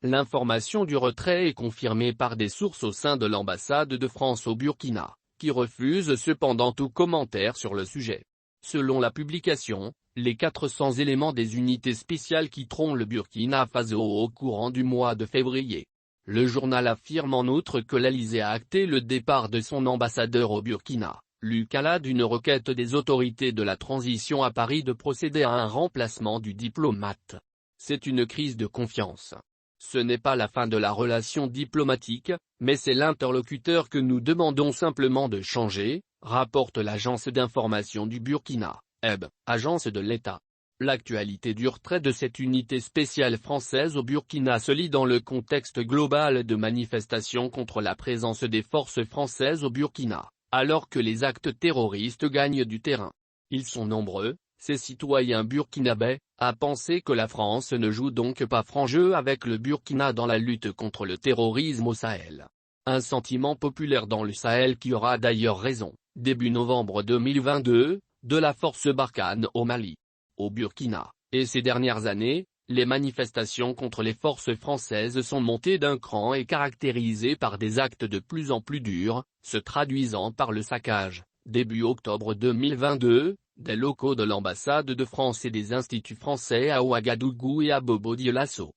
L'information du retrait est confirmée par des sources au sein de l'ambassade de France au Burkina, qui refusent cependant tout commentaire sur le sujet. Selon la publication, les 400 éléments des unités spéciales quitteront le Burkina Faso au courant du mois de février. Le journal affirme en outre que l'Élysée a acté le départ de son ambassadeur au Burkina, Luc Alade, d'une requête des autorités de la transition à Paris de procéder à un remplacement du diplomate. C'est une crise de confiance. Ce n'est pas la fin de la relation diplomatique, mais c'est l'interlocuteur que nous demandons simplement de changer, rapporte l'agence d'information du Burkina, EB, agence de l'État. L'actualité du retrait de cette unité spéciale française au Burkina se lit dans le contexte global de manifestations contre la présence des forces françaises au Burkina, alors que les actes terroristes gagnent du terrain. Ils sont nombreux, ces citoyens burkinabés, à penser que la France ne joue donc pas franc jeu avec le Burkina dans la lutte contre le terrorisme au Sahel. Un sentiment populaire dans le Sahel qui aura d'ailleurs raison, début novembre 2022, de la force Barkhane au Mali. Au Burkina, et ces dernières années, les manifestations contre les forces françaises sont montées d'un cran et caractérisées par des actes de plus en plus durs, se traduisant par le saccage, début octobre 2022, des locaux de l'ambassade de France et des instituts français à Ouagadougou et à Bobo-Dioulasso.